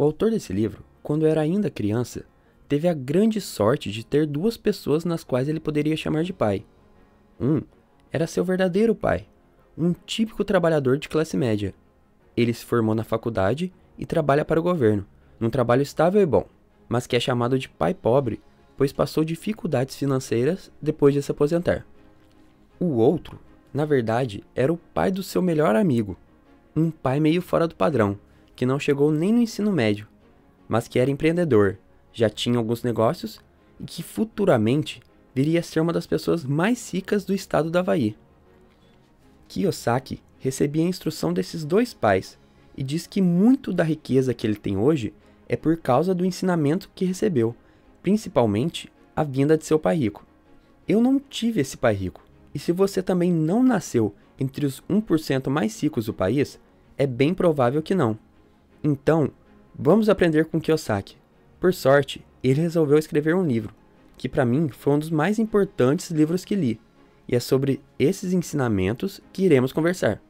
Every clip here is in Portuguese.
autor desse livro, quando era ainda criança, teve a grande sorte de ter duas pessoas nas quais ele poderia chamar de pai. Um era seu verdadeiro pai, um típico trabalhador de classe média. Ele se formou na faculdade e trabalha para o governo, num trabalho estável e bom, mas que é chamado de pai pobre, pois passou dificuldades financeiras depois de se aposentar. O outro, na verdade, era o pai do seu melhor amigo, um pai meio fora do padrão, que não chegou nem no ensino médio, mas que era empreendedor, já tinha alguns negócios e que futuramente viria a ser uma das pessoas mais ricas do estado do Havaí. Kiyosaki recebia a instrução desses dois pais e diz que muito da riqueza que ele tem hoje é por causa do ensinamento que recebeu, principalmente a vinda de seu pai rico. Eu não tive esse pai rico, e se você também não nasceu entre os 1% mais ricos do país, é bem provável que não. Então, vamos aprender com Kiyosaki. Por sorte, ele resolveu escrever um livro, que para mim foi um dos mais importantes livros que li, e é sobre esses ensinamentos que iremos conversar.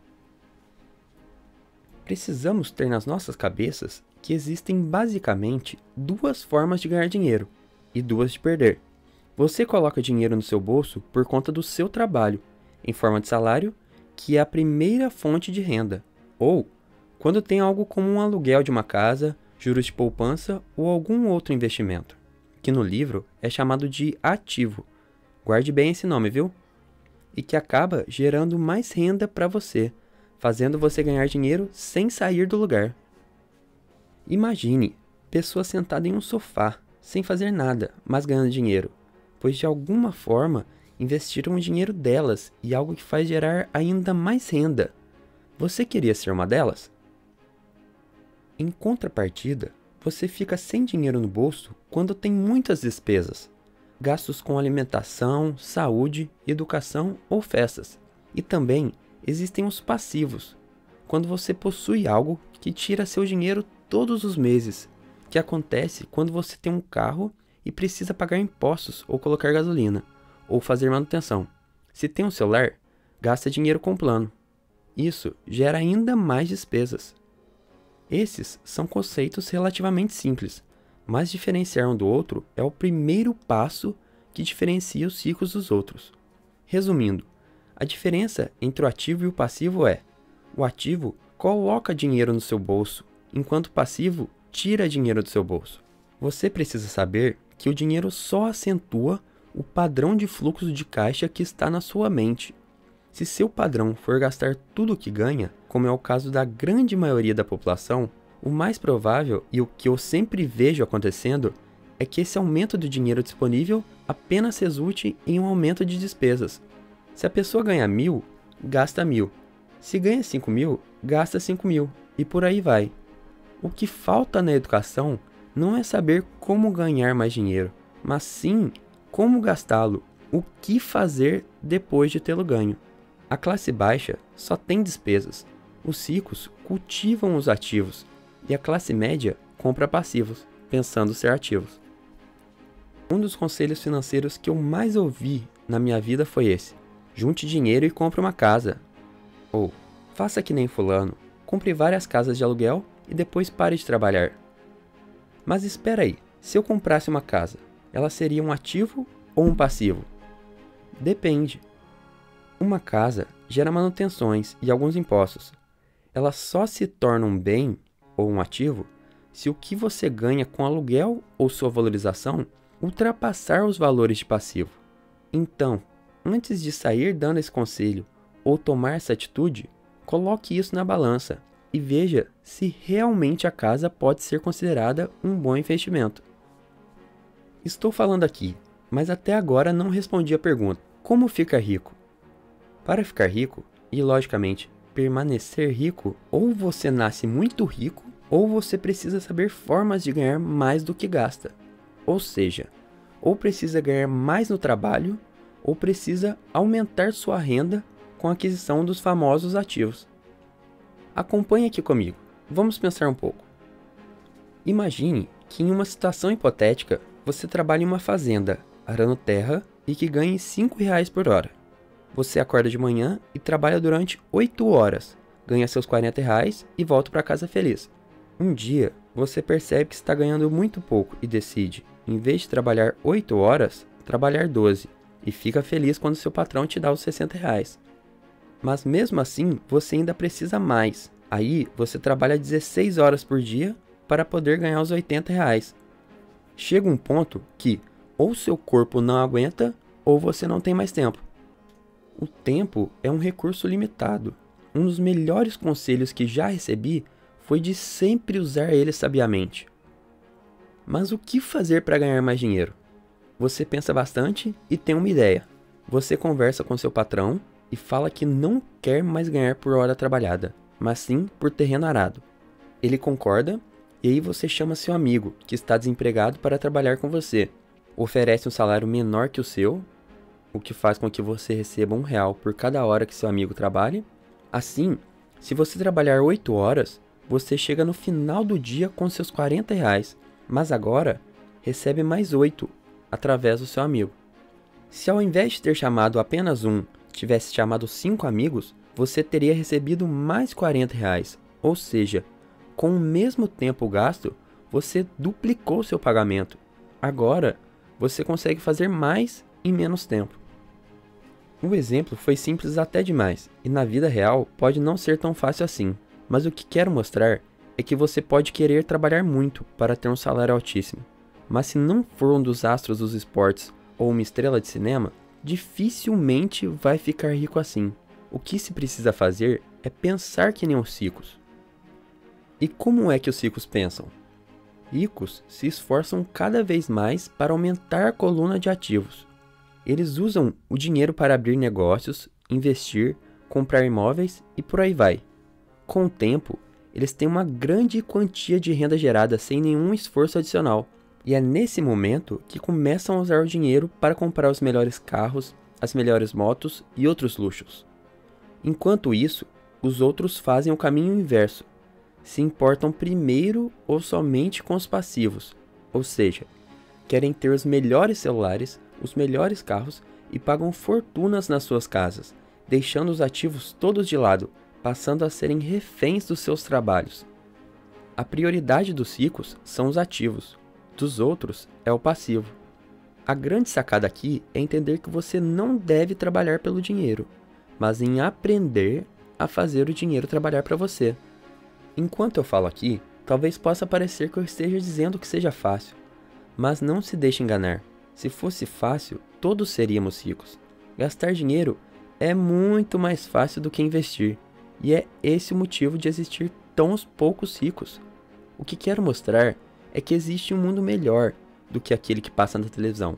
Precisamos ter nas nossas cabeças que existem basicamente duas formas de ganhar dinheiro e duas de perder. Você coloca dinheiro no seu bolso por conta do seu trabalho, em forma de salário, que é a primeira fonte de renda, ou quando tem algo como um aluguel de uma casa, juros de poupança ou algum outro investimento, que no livro é chamado de ativo. Guarde bem esse nome, viu? E que acaba gerando mais renda para você, fazendo você ganhar dinheiro sem sair do lugar. Imagine pessoa sentada em um sofá, sem fazer nada, mas ganhando dinheiro, pois de alguma forma investiram o dinheiro delas em algo que faz gerar ainda mais renda. Você queria ser uma delas? Em contrapartida, você fica sem dinheiro no bolso quando tem muitas despesas, gastos com alimentação, saúde, educação ou festas. E também existem os passivos, quando você possui algo que tira seu dinheiro todos os meses, que acontece quando você tem um carro e precisa pagar impostos ou colocar gasolina, ou fazer manutenção. Se tem um celular, gasta dinheiro com plano. Isso gera ainda mais despesas. Esses são conceitos relativamente simples, mas diferenciar um do outro é o primeiro passo que diferencia os ricos dos outros. Resumindo, a diferença entre o ativo e o passivo é: o ativo coloca dinheiro no seu bolso, enquanto o passivo tira dinheiro do seu bolso. Você precisa saber que o dinheiro só acentua o padrão de fluxo de caixa que está na sua mente. Se seu padrão for gastar tudo o que ganha, como é o caso da grande maioria da população, o mais provável e o que eu sempre vejo acontecendo é que esse aumento do dinheiro disponível apenas resulte em um aumento de despesas. Se a pessoa ganha 1.000, gasta 1.000. Se ganha 5.000, gasta 5.000 e por aí vai. O que falta na educação não é saber como ganhar mais dinheiro, mas sim como gastá-lo, o que fazer depois de tê-lo ganho. A classe baixa só tem despesas, os ricos cultivam os ativos e a classe média compra passivos, pensando ser ativos. Um dos conselhos financeiros que eu mais ouvi na minha vida foi esse: junte dinheiro e compre uma casa. Ou, faça que nem fulano, compre várias casas de aluguel e depois pare de trabalhar. Mas espera aí, se eu comprasse uma casa, ela seria um ativo ou um passivo? Depende. Uma casa gera manutenções e alguns impostos. Ela só se torna um bem ou um ativo se o que você ganha com aluguel ou sua valorização ultrapassar os valores de passivo. Então, antes de sair dando esse conselho ou tomar essa atitude, coloque isso na balança e veja se realmente a casa pode ser considerada um bom investimento. Estou falando aqui, mas até agora não respondi a pergunta: como ficar rico? Para ficar rico, e logicamente permanecer rico, ou você nasce muito rico, ou você precisa saber formas de ganhar mais do que gasta. Ou seja, ou precisa ganhar mais no trabalho, ou precisa aumentar sua renda com a aquisição dos famosos ativos. Acompanhe aqui comigo, vamos pensar um pouco. Imagine que em uma situação hipotética, você trabalha em uma fazenda, arando terra e que ganhe R$5 por hora. Você acorda de manhã e trabalha durante 8 horas, ganha seus R$40 e volta para casa feliz. Um dia, você percebe que está ganhando muito pouco e decide, em vez de trabalhar 8 horas, trabalhar 12 e fica feliz quando seu patrão te dá os R$ 60. Mas mesmo assim, você ainda precisa mais. Aí você trabalha 16 horas por dia para poder ganhar os R$ 80. Chega um ponto que ou seu corpo não aguenta ou você não tem mais tempo. O tempo é um recurso limitado. Um dos melhores conselhos que já recebi foi de sempre usar ele sabiamente. Mas o que fazer para ganhar mais dinheiro? Você pensa bastante e tem uma ideia. Você conversa com seu patrão e fala que não quer mais ganhar por hora trabalhada, mas sim por terreno arado. Ele concorda e aí você chama seu amigo, que está desempregado, para trabalhar com você. Oferece um salário menor que o seu, o que faz com que você receba R$ 1 por cada hora que seu amigo trabalhe. Assim, se você trabalhar 8 horas, você chega no final do dia com seus R$ 40, mas agora recebe mais 8 através do seu amigo. Se ao invés de ter chamado apenas um, tivesse chamado 5 amigos, você teria recebido mais R$ 40, ou seja, com o mesmo tempo gasto, você duplicou seu pagamento. Agora, você consegue fazer mais em menos tempo. O exemplo foi simples até demais, e na vida real pode não ser tão fácil assim, mas o que quero mostrar é que você pode querer trabalhar muito para ter um salário altíssimo, mas se não for um dos astros dos esportes ou uma estrela de cinema, dificilmente vai ficar rico assim. O que se precisa fazer é pensar que nem os ricos. E como é que os ricos pensam? Ricos se esforçam cada vez mais para aumentar a coluna de ativos. Eles usam o dinheiro para abrir negócios, investir, comprar imóveis e por aí vai. Com o tempo, eles têm uma grande quantia de renda gerada sem nenhum esforço adicional. E é nesse momento que começam a usar o dinheiro para comprar os melhores carros, as melhores motos e outros luxos. Enquanto isso, os outros fazem o caminho inverso. Se importam primeiro ou somente com os passivos, ou seja, querem ter os melhores celulares, os melhores carros e pagam fortunas nas suas casas, deixando os ativos todos de lado, passando a serem reféns dos seus trabalhos. A prioridade dos ricos são os ativos, dos outros é o passivo. A grande sacada aqui é entender que você não deve trabalhar pelo dinheiro, mas em aprender a fazer o dinheiro trabalhar para você. Enquanto eu falo aqui, talvez possa parecer que eu esteja dizendo que seja fácil, mas não se deixe enganar. Se fosse fácil, todos seríamos ricos. Gastar dinheiro é muito mais fácil do que investir, e é esse o motivo de existir tão poucos ricos. O que quero mostrar é que existe um mundo melhor do que aquele que passa na televisão,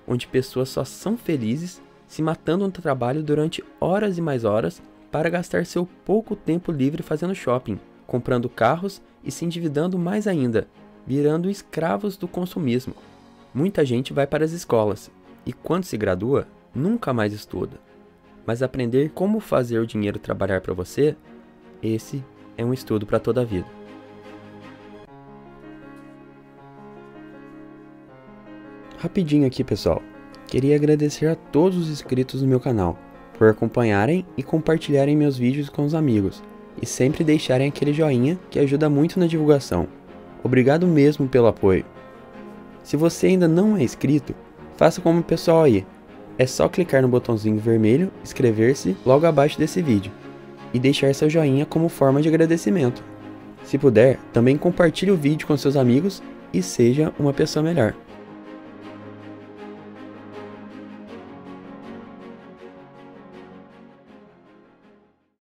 onde pessoas só são felizes se matando no trabalho durante horas e mais horas para gastar seu pouco tempo livre fazendo shopping, comprando carros e se endividando mais ainda, virando escravos do consumismo. Muita gente vai para as escolas e quando se gradua, nunca mais estuda. Mas aprender como fazer o dinheiro trabalhar para você, esse é um estudo para toda a vida. Rapidinho aqui, pessoal. Queria agradecer a todos os inscritos no meu canal por acompanharem e compartilharem meus vídeos com os amigos e sempre deixarem aquele joinha que ajuda muito na divulgação. Obrigado mesmo pelo apoio. Se você ainda não é inscrito, faça como o pessoal aí. É só clicar no botãozinho vermelho, inscrever-se logo abaixo desse vídeo e deixar seu joinha como forma de agradecimento. Se puder, também compartilhe o vídeo com seus amigos e seja uma pessoa melhor.